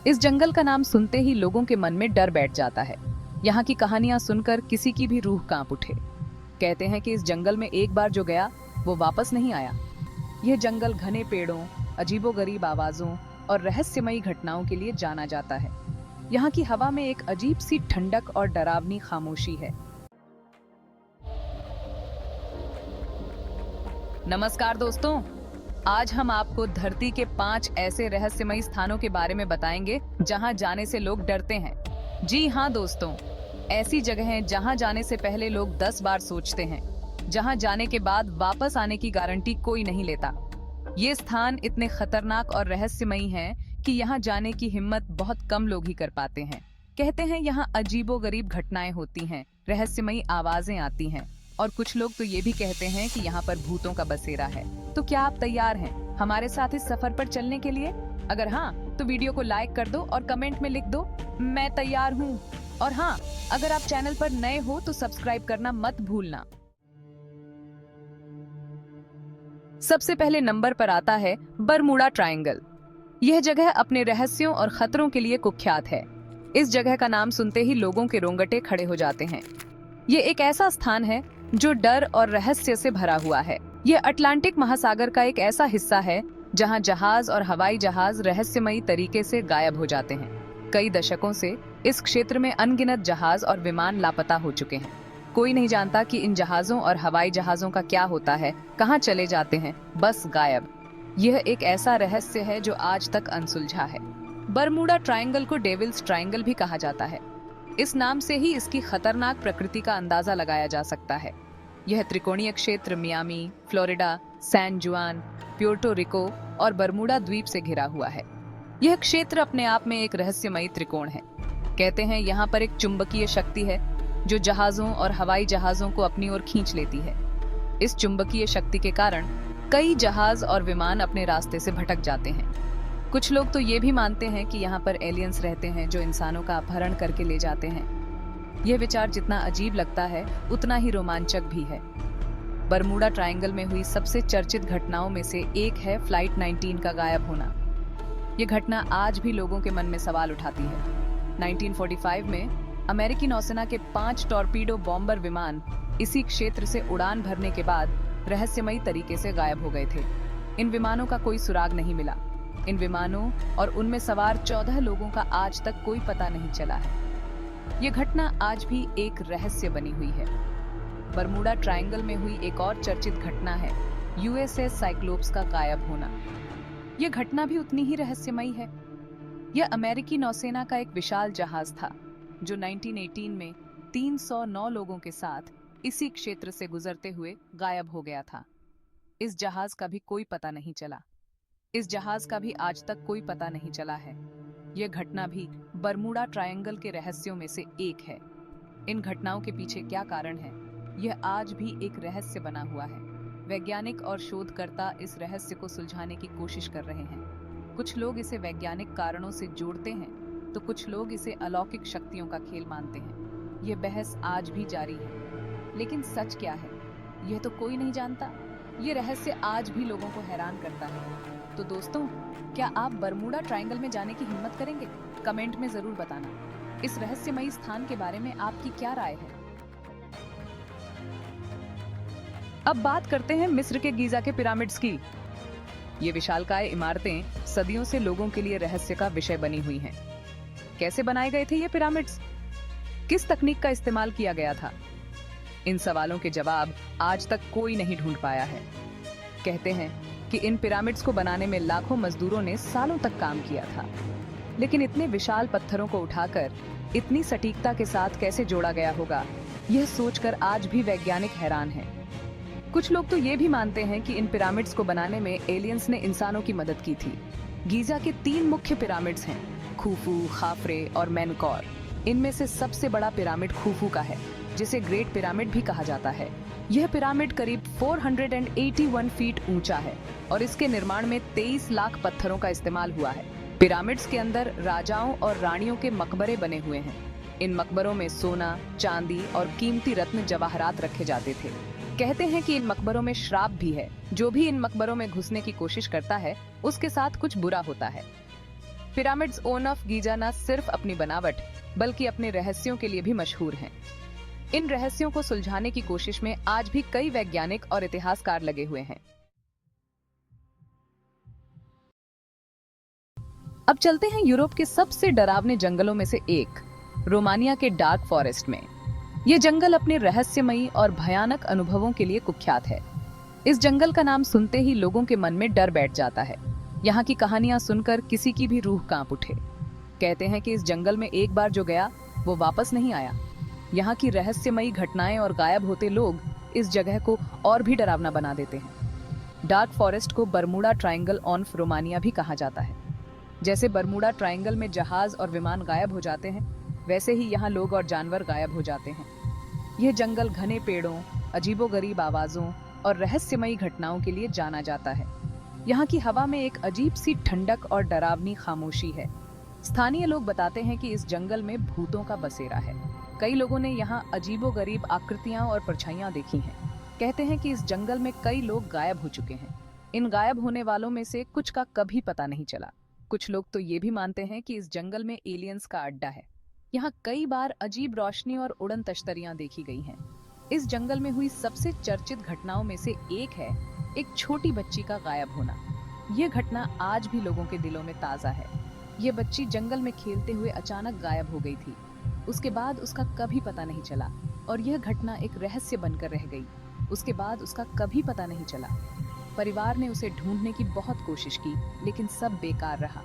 इस जंगल का नाम सुनते ही लोगों के मन में डर बैठ जाता है। यहाँ की कहानियां सुनकर किसी की भी रूह कांप उठे। कहते हैं कि इस जंगल में एक बार जो गया वो वापस नहीं आया। यह जंगल घने पेड़ों, अजीबोगरीब आवाजों और रहस्यमयी घटनाओं के लिए जाना जाता है। यहाँ की हवा में एक अजीब सी ठंडक और डरावनी खामोशी है। नमस्कार दोस्तों, आज हम आपको धरती के 5 ऐसे रहस्यमयी स्थानों के बारे में बताएंगे जहां जाने से लोग डरते हैं। जी हाँ दोस्तों, ऐसी जगहें जहां जाने से पहले लोग 10 बार सोचते हैं, जहां जाने के बाद वापस आने की गारंटी कोई नहीं लेता। ये स्थान इतने खतरनाक और रहस्यमयी हैं कि यहाँ जाने की हिम्मत बहुत कम लोग ही कर पाते हैं। कहते हैं यहाँ अजीबोगरीब घटनाएं होती हैं, रहस्यमयी आवाजें आती हैं और कुछ लोग तो ये भी कहते हैं कि यहाँ पर भूतों का बसेरा है। तो क्या आप तैयार हैं हमारे साथ इस सफर पर चलने के लिए? अगर हाँ, तो वीडियो को लाइक कर दो और कमेंट में लिख दो, मैं तैयार हूँ। और हाँ, अगर आप चैनल पर नए हो तो सब्सक्राइब करना मत भूलना। सबसे पहले नंबर पर आता है बरमूडा ट्रायंगल। यह जगह अपने रहस्यों और खतरों के लिए कुख्यात है। इस जगह का नाम सुनते ही लोगों के रोंगटे खड़े हो जाते हैं। ये एक ऐसा स्थान है जो डर और रहस्य से भरा हुआ है। यह अटलांटिक महासागर का एक ऐसा हिस्सा है जहां जहाज और हवाई जहाज रहस्यमयी तरीके से गायब हो जाते हैं। कई दशकों से इस क्षेत्र में अनगिनत जहाज और विमान लापता हो चुके हैं। कोई नहीं जानता कि इन जहाजों और हवाई जहाजों का क्या होता है, कहां चले जाते हैं, बस गायब। यह एक ऐसा रहस्य है जो आज तक अनसुलझा है। बरमूडा ट्रायंगल को डेविल्स ट्रायंगल भी कहा जाता है। इस नाम से ही इसकी खतरनाक प्रकृति का अंदाजा लगाया जा सकता है। यह त्रिकोणीय क्षेत्र मियामी, फ्लोरिडा, सैन जुआन, प्योर्टो रिको और बरमूडा द्वीप से घिरा हुआ है। यह क्षेत्र अपने आप में एक रहस्यमयी त्रिकोण है। कहते हैं यहाँ पर एक चुंबकीय शक्ति है जो जहाजों और हवाई जहाजों को अपनी ओर खींच लेती है। इस चुंबकीय शक्ति के कारण कई जहाज और विमान अपने रास्ते से भटक जाते हैं। कुछ लोग तो ये भी मानते हैं कि यहाँ पर एलियंस रहते हैं जो इंसानों का अपहरण करके ले जाते हैं। यह विचार जितना अजीब लगता है उतना ही रोमांचक भी है। बरमूडा ट्रायंगल में हुई सबसे चर्चित घटनाओं में से एक है फ्लाइट 19 का गायब होना। यह घटना आज भी लोगों के मन में सवाल उठाती है। 1945 में अमेरिकी नौसेना के 5 टॉर्पीडो बॉम्बर विमान इसी क्षेत्र से उड़ान भरने के बाद रहस्यमयी तरीके से गायब हो गए थे। इन विमानों का कोई सुराग नहीं मिला। इन विमानों और उनमें सवार 14 लोगों का आज तक कोई पता नहीं चला है। यह घटना आज भी एक रहस्य बनी हुई है। बरमूडा ट्रायंगल में हुई एक और चर्चित घटना है यूएसएस साइक्लोप्स का गायब होना। यह घटना भी उतनी ही रहस्यमयी है। यह अमेरिकी नौसेना का एक विशाल जहाज था जो 1918 में 309 लोगों के साथ इसी क्षेत्र से गुजरते हुए गायब हो गया था। इस जहाज का भी कोई पता नहीं चला। इस जहाज का भी आज तक कोई पता नहीं चला है। यह घटना भी बरमूडा ट्रायंगल के रहस्यों में से एक है। इन घटनाओं के पीछे क्या कारण है, यह आज भी एक रहस्य बना हुआ है। वैज्ञानिक और शोधकर्ता इस रहस्य को सुलझाने की कोशिश कर रहे हैं। कुछ लोग इसे वैज्ञानिक कारणों से जोड़ते हैं तो कुछ लोग इसे अलौकिक शक्तियों का खेल मानते हैं। यह बहस आज भी जारी है। लेकिन सच क्या है, यह तो कोई नहीं जानता। यह रहस्य आज भी लोगों को हैरान करता है। तो दोस्तों, क्या आप बरमूडा ट्रायंगल में जाने की हिम्मत करेंगे? कमेंट में जरूर बताना। इस रहस्यमयी स्थान के बारे में आपकी क्या राय है? अब बात करते हैं मिस्र के गीजा के पिरामिड्स की। ये विशालकाय इमारतें सदियों से लोगों के लिए रहस्य का विषय बनी हुई हैं। कैसे बनाए गए थे ये पिरामिड्स? किस तकनीक का इस्तेमाल किया गया था? इन सवालों के जवाब आज तक कोई नहीं ढूंढ पाया है। कहते हैं कि इन पिरामिड्स को बनाने में लाखों मजदूरों ने सालों तक काम किया था। लेकिन इतने विशाल पत्थरों को उठाकर इतनी सटीकता के साथ कैसे जोड़ा गया होगा, यह सोचकर आज भी वैज्ञानिक हैरान हैं। कुछ लोग तो ये भी मानते हैं कि इन पिरामिड्स को बनाने में एलियंस ने इंसानों की मदद की थी। गीजा के 3 मुख्य पिरामिड्स हैं, खुफू, खाफरे और मेनकौर। इनमें से सबसे बड़ा पिरामिड खुफू का है, जिसे ग्रेट पिरामिड भी कहा जाता है। यह पिरामिड करीब 481 फीट ऊंचा है और इसके निर्माण में 23 लाख पत्थरों का इस्तेमाल हुआ है। पिरामिड्स के अंदर राजाओं और रानियों के मकबरे बने हुए हैं। इन मकबरों में सोना, चांदी और कीमती रत्न जवाहरात रखे जाते थे। कहते हैं कि इन मकबरों में श्राप भी है। जो भी इन मकबरों में घुसने की कोशिश करता है उसके साथ कुछ बुरा होता है। पिरामिड्स ऑफ गीजा न सिर्फ अपनी बनावट बल्कि अपने रहस्यों के लिए भी मशहूर हैं। इन रहस्यों को सुलझाने की कोशिश में आज भी कई वैज्ञानिक और इतिहासकार लगे हुए हैं। अब चलते हैं यूरोप के सबसे डरावने जंगलों में से एक, रोमानिया के डार्क फॉरेस्ट में। ये जंगल अपने रहस्यमयी और भयानक अनुभवों के लिए कुख्यात है। इस जंगल का नाम सुनते ही लोगों के मन में डर बैठ जाता है। यहाँ की कहानियां सुनकर किसी की भी रूह कांप उठे। कहते हैं कि इस जंगल में एक बार जो गया वो वापस नहीं आया। यहाँ की रहस्यमयी घटनाएं और गायब होते लोग इस जगह को और भी डरावना बना देते हैं। डार्क फॉरेस्ट को बरमूडा ट्रायंगल ऑफ रोमानिया भी कहा जाता है। जैसे बरमूडा ट्रायंगल में जहाज और विमान गायब हो जाते हैं, वैसे ही यहाँ लोग और जानवर गायब हो जाते हैं। यह जंगल घने पेड़ों, अजीबोगरीब आवाजों और रहस्यमयी घटनाओं के लिए जाना जाता है। यहाँ की हवा में एक अजीब सी ठंडक और डरावनी खामोशी है। स्थानीय लोग बताते हैं कि इस जंगल में भूतों का बसेरा है। कई लोगों ने यहाँ अजीबोगरीब आकृतियां और परछाइयां देखी हैं। कहते हैं कि इस जंगल में कई लोग गायब हो चुके हैं। इन गायब होने वालों में से कुछ का कभी पता नहीं चला। कुछ लोग तो ये भी मानते हैं कि इस जंगल में एलियंस का अड्डा है। यहाँ कई बार अजीब रोशनी और उड़न तश्तरियां देखी गई हैं। इस जंगल में हुई सबसे चर्चित घटनाओं में से एक है एक छोटी बच्ची का गायब होना। यह घटना आज भी लोगों के दिलों में ताजा है। ये बच्ची जंगल में खेलते हुए अचानक गायब हो गई थी। उसके बाद उसका कभी पता नहीं चला और यह घटना एक रहस्य बनकर रह गई। उसके बाद उसका कभी पता नहीं चला। परिवार ने उसे ढूंढने की बहुत कोशिश की, लेकिन सब बेकार रहा।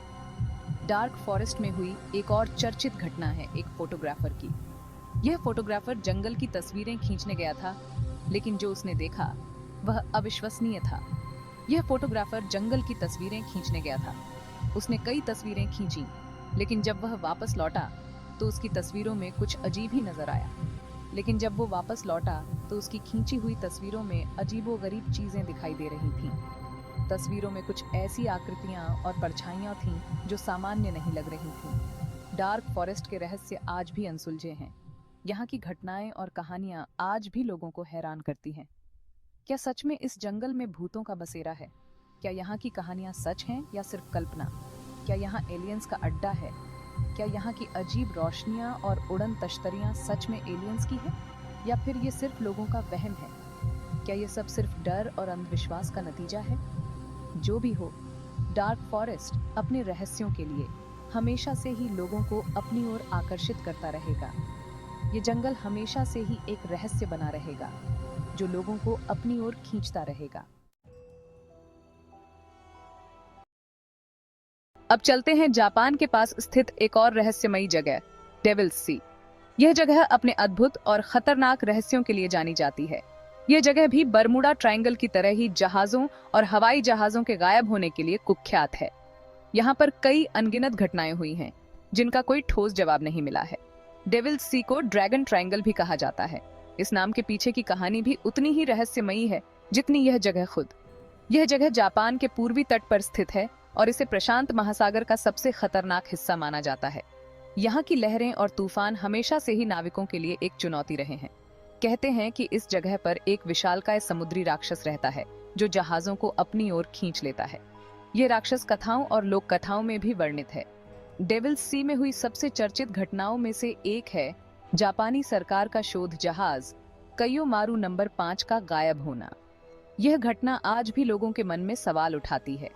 डार्क फॉरेस्ट में हुई एक और चर्चित घटना है एक फोटोग्राफर की। यह फोटोग्राफर जंगल की तस्वीरें खींचने गया था, लेकिन जो उसने देखा वह अविश्वसनीय था। यह फोटोग्राफर जंगल की तस्वीरें खींचने गया था। उसने कई तस्वीरें खींची, लेकिन जब वह वापस लौटा तो उसकी तस्वीरों में कुछ अजीब ही नजर आया। लेकिन जब वो वापस लौटा तो उसकी खींची हुई तस्वीरों में अजीबोगरीब चीजें दिखाई दे रही थीं। तस्वीरों में कुछ ऐसी आकृतियां और परछाइयां थीं जो सामान्य नहीं लग रही थीं। डार्क फॉरेस्ट के रहस्य आज भी अनसुलझे हैं। यहाँ की घटनाएं और कहानियां आज भी लोगों को हैरान करती हैं। क्या सच में इस जंगल में भूतों का बसेरा है? क्या यहाँ की कहानियां सच हैं या सिर्फ कल्पना? क्या यहाँ एलियंस का अड्डा है? क्या यहाँ की अजीब रोशनियां और उड़न तश्तरियां सच में एलियंस की है, या फिर ये सिर्फ लोगों का वहम है? क्या ये सब सिर्फ डर और अंधविश्वास का नतीजा है? जो भी हो, डार्क फॉरेस्ट अपने रहस्यों के लिए हमेशा से ही लोगों को अपनी ओर आकर्षित करता रहेगा। ये जंगल हमेशा से ही एक रहस्य बना रहेगा जो लोगों को अपनी ओर खींचता रहेगा। अब चलते हैं जापान के पास स्थित एक और रहस्यमयी जगह, डेविल्स सी। यह जगह अपने अद्भुत और खतरनाक रहस्यों के लिए जानी जाती है। यह जगह भी बरमूडा ट्रायंगल की तरह ही जहाजों और हवाई जहाजों के गायब होने के लिए कुख्यात है। यहाँ पर कई अनगिनत घटनाएं हुई हैं, जिनका कोई ठोस जवाब नहीं मिला है। डेविल्स सी को ड्रैगन ट्रायंगल भी कहा जाता है। इस नाम के पीछे की कहानी भी उतनी ही रहस्यमयी है जितनी यह जगह खुद। यह जगह जापान के पूर्वी तट पर स्थित है और इसे प्रशांत महासागर का सबसे खतरनाक हिस्सा माना जाता है। यहाँ की लहरें और तूफान हमेशा से ही नाविकों के लिए एक चुनौती रहे हैं। कहते हैं कि इस जगह पर एक विशालकाय समुद्री राक्षस रहता है जो जहाजों को अपनी ओर खींच लेता है। ये राक्षस कथाओं और लोक कथाओं में भी वर्णित है। डेविल्स सी में हुई सबसे चर्चित घटनाओं में से एक है जापानी सरकार का शोध जहाज कइयोमारू नंबर 5 का गायब होना। यह घटना आज भी लोगों के मन में सवाल उठाती है।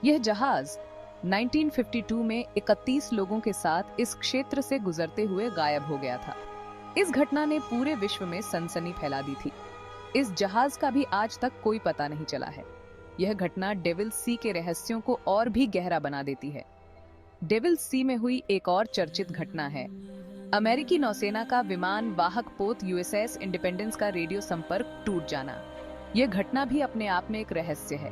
यह जहाज 1952 में 31 लोगों के साथ इस क्षेत्र से गुजरते हुए गायब हो गया था। इस घटना ने पूरे विश्व में सनसनी फैला दी थी। इस जहाज का भी आज तक कोई पता नहीं चला है। यह घटना डेविल्स सी के रहस्यों को और भी गहरा बना देती है। डेविल्स सी में हुई एक और चर्चित घटना है अमेरिकी नौसेना का विमान वाहक पोत यूएसएस इंडिपेंडेंस का रेडियो संपर्क टूट जाना। यह घटना भी अपने आप में एक रहस्य है।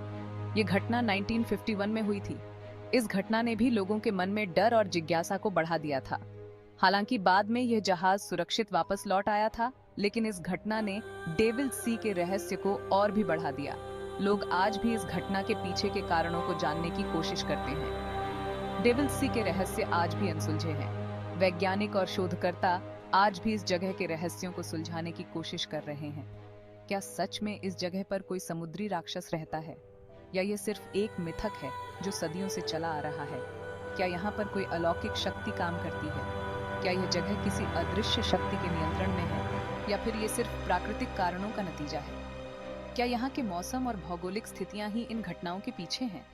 यह घटना 1951 में हुई थी। इस घटना ने भी लोगों के मन में डर और जिज्ञासा को बढ़ा दिया था। हालांकि बाद में यह जहाज सुरक्षित वापस लौट आया था, लेकिन इस घटना ने डेविल्स सी के रहस्य को और भी बढ़ा दिया। लोग आज भी इस घटना के पीछे के कारणों को जानने की कोशिश करते हैं। डेविल्स सी के रहस्य आज भी अनसुलझे हैं। वैज्ञानिक और शोधकर्ता आज भी इस जगह के रहस्यों को सुलझाने की कोशिश कर रहे हैं। क्या सच में इस जगह पर कोई समुद्री राक्षस रहता है, या ये सिर्फ एक मिथक है जो सदियों से चला आ रहा है? क्या यहाँ पर कोई अलौकिक शक्ति काम करती है? क्या यह जगह किसी अदृश्य शक्ति के नियंत्रण में है या फिर ये सिर्फ प्राकृतिक कारणों का नतीजा है? क्या यहाँ के मौसम और भौगोलिक स्थितियां ही इन घटनाओं के पीछे हैं?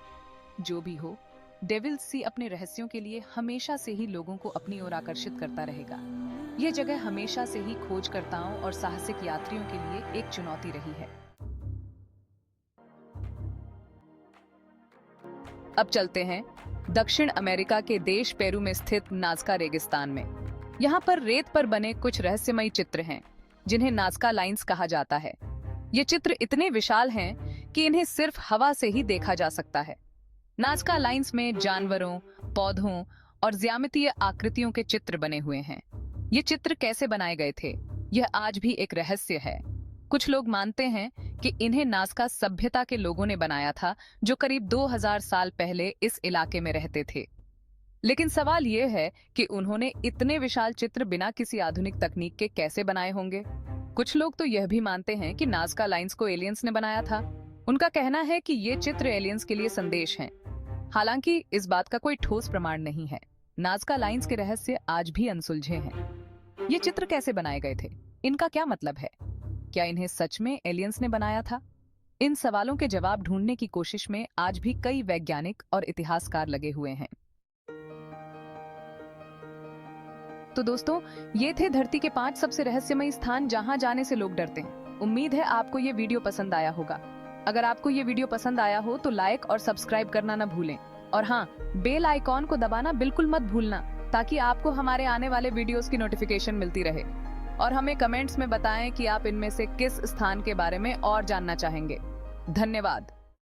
जो भी हो, डेविल सी अपने रहस्यों के लिए हमेशा से ही लोगों को अपनी ओर आकर्षित करता रहेगा। यह जगह हमेशा से ही खोजकर्ताओं और साहसिक यात्रियों के लिए एक चुनौती रही है। अब चलते हैं दक्षिण अमेरिका के देश पेरू में स्थित नाज़का रेगिस्तान में। यहाँ पर रेत पर बने कुछ रहस्यमयी चित्र हैं, जिन्हें नाज़का लाइन्स कहा जाता है। ये चित्र इतने विशाल हैं कि इन्हें सिर्फ हवा से ही देखा जा सकता है। नाज़का लाइन्स में जानवरों, पौधों और ज्यामितीय आकृतियों के चित्र बने हुए हैं। ये चित्र कैसे बनाए गए थे, यह आज भी एक रहस्य है। कुछ लोग मानते हैं कि इन्हें नाज़का सभ्यता के लोगों ने बनाया था, जो करीब 2000 साल पहले इस इलाके में रहते थे। लेकिन सवाल यह है कि उन्होंने इतने विशाल चित्र बिना किसी आधुनिक तकनीक के कैसे बनाए होंगे। कुछ लोग तो यह भी मानते हैं कि नाज़का लाइन्स को एलियंस ने बनाया था। उनका कहना है कि ये चित्र एलियंस के लिए संदेश हैं। हालांकि इस बात का कोई ठोस प्रमाण नहीं है। नाज़का लाइन्स के रहस्य आज भी अनसुलझे हैं। ये चित्र कैसे बनाए गए थे? इनका क्या मतलब है? क्या इन्हें सच में एलियंस ने बनाया था? इन सवालों के जवाब ढूंढने की कोशिश में आज भी कई वैज्ञानिक और इतिहासकार लगे हुए हैं। तो दोस्तों, ये थे धरती के 5 सबसे रहस्यमयी स्थान जहां जाने से लोग डरते हैं। उम्मीद है आपको ये वीडियो पसंद आया होगा। अगर आपको ये वीडियो पसंद आया हो तो लाइक और सब्सक्राइब करना ना भूलें। और हाँ, बेल आइकॉन को दबाना बिल्कुल मत भूलना, ताकि आपको हमारे आने वाले वीडियोस की नोटिफिकेशन मिलती रहे। और हमें कमेंट्स में बताएं कि आप इनमें से किस स्थान के बारे में और जानना चाहेंगे। धन्यवाद।